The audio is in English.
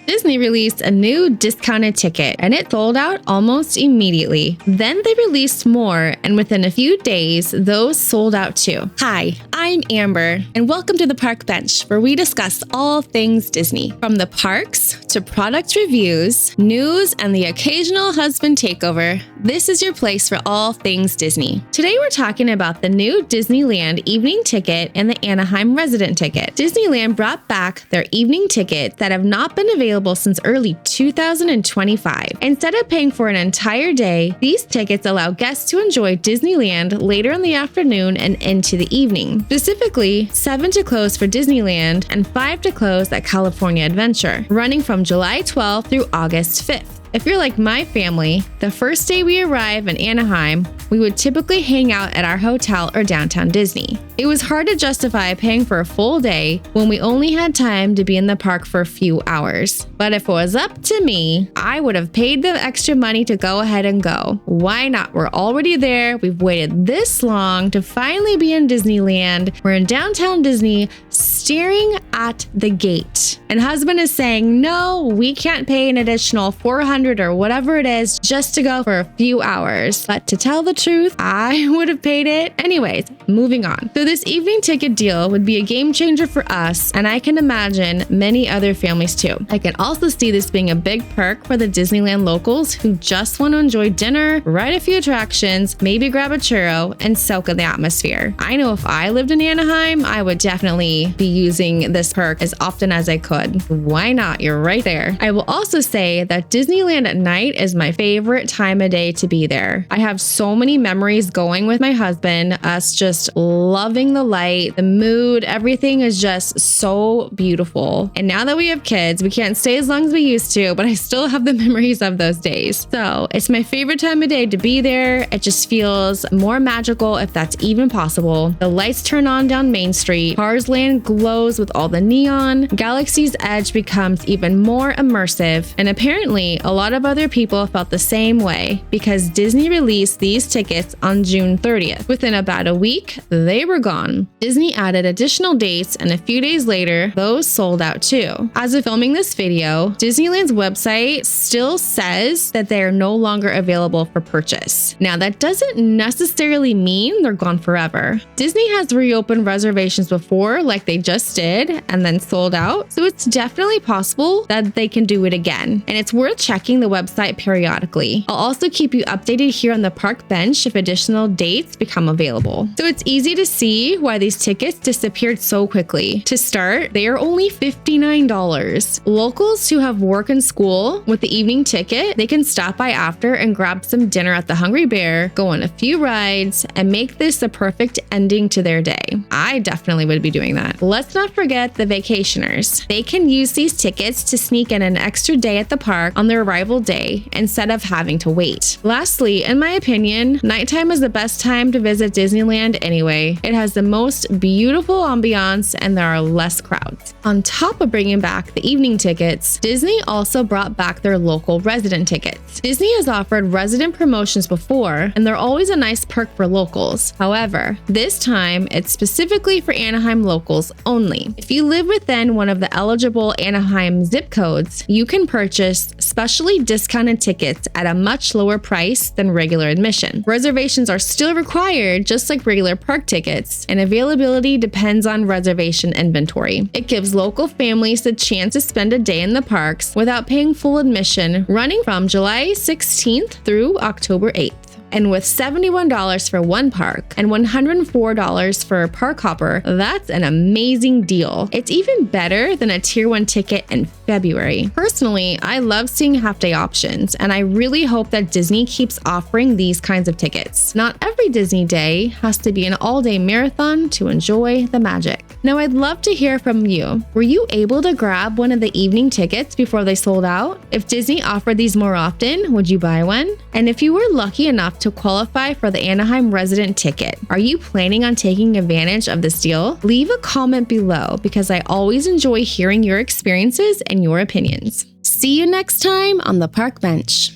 Disney released a new discounted ticket and it sold out almost immediately. Then they released more, and within a few days, those sold out too. Hi, I'm Amber, and welcome to the Park Bench, where we discuss all things Disney. From the parks to product reviews, news, and the occasional husband takeover, this is your place for all things Disney. Today we're talking about the new Disneyland evening ticket and the Anaheim resident ticket. Disneyland brought back their evening tickets that have not been available since early 2025. Instead of paying for an entire day, these tickets allow guests to enjoy Disneyland later in the afternoon and into the evening. Specifically, 7 to close for Disneyland and 5 to close at California Adventure, running from July 12th through August 5th. If you're like my family, the first day we arrive in Anaheim, we would typically hang out at our hotel or downtown Disney. It was hard to justify paying for a full day when we only had time to be in the park for a few hours. But if it was up to me, I would have paid the extra money to go ahead and go. Why not? We're already there. We've waited this long to finally be in Disneyland. We're in downtown Disney, staring at the gate. And husband is saying, no, we can't pay an additional $400 or whatever it is just to go for a few hours. But to tell the truth, I would have paid it. Anyways, moving on. So this evening ticket deal would be a game changer for us, and I can imagine many other families too. I can also see this being a big perk for the Disneyland locals who just want to enjoy dinner, ride a few attractions, maybe grab a churro, and soak in the atmosphere. I know if I lived in Anaheim, I would definitely be using this perk as often as I could. Why not? You're right there. I will also say that Disneyland at night is my favorite time of day to be there. I have so many memories going with my husband, us just loving the light, the mood, everything is just so beautiful. And now that we have kids, we can't stay as long as we used to, but I still have the memories of those days. So it's my favorite time of day to be there. It just feels more magical if that's even possible. The lights turn on down Main Street, Cars Land glows with all the neon, Galaxy's Edge becomes even more immersive, and apparently a lot of other people felt the same way because Disney released these tickets on June 30th. Within about a week, they were gone. Disney added additional dates, and a few days later, those sold out too. As of filming this video, Disneyland's website still says that they are no longer available for purchase. Now, that doesn't necessarily mean they're gone forever. Disney has reopened reservations before, like they just did, and then sold out, so it's definitely possible that they can do it again, and it's worth checking the website periodically. I'll also keep you updated here on the Park Bench if additional dates become available. So it's easy to see why these tickets disappeared so quickly. To start, they are only $59. Locals who have work and school with the evening ticket, they can stop by after and grab some dinner at the Hungry Bear, go on a few rides, and make this the perfect ending to their day. I definitely would be doing that. Let's not forget the vacationers. They can use these tickets to sneak in an extra day at the park on their arrival day instead of having to wait. Lastly, in my opinion, nighttime is the best time to visit Disneyland anyway. It has the most beautiful ambiance and there are less crowds. On top of bringing back the evening tickets, Disney also brought back their local resident tickets. Disney has offered resident promotions before, and they're always a nice perk for locals. However, this time it's specifically for Anaheim locals only. If you live within one of the eligible Anaheim zip codes, you can purchase specially discounted tickets at a much lower price than regular admission. Reservations are still required, just like regular park tickets, and availability depends on reservation inventory. It gives local families the chance to spend a day in the parks without paying full admission, running from July 16th through October 8th. And with $71 for one park and $104 for a park hopper, that's an amazing deal. It's even better than a Tier 1 ticket in February. Personally, I love seeing half-day options, and I really hope that Disney keeps offering these kinds of tickets. Not every Disney day has to be an all-day marathon to enjoy the magic. Now, I'd love to hear from you. Were you able to grab one of the evening tickets before they sold out? If Disney offered these more often, would you buy one? And if you were lucky enough to qualify for the Anaheim resident ticket, are you planning on taking advantage of this deal? Leave a comment below because I always enjoy hearing your experiences and your opinions. See you next time on the Park Bench.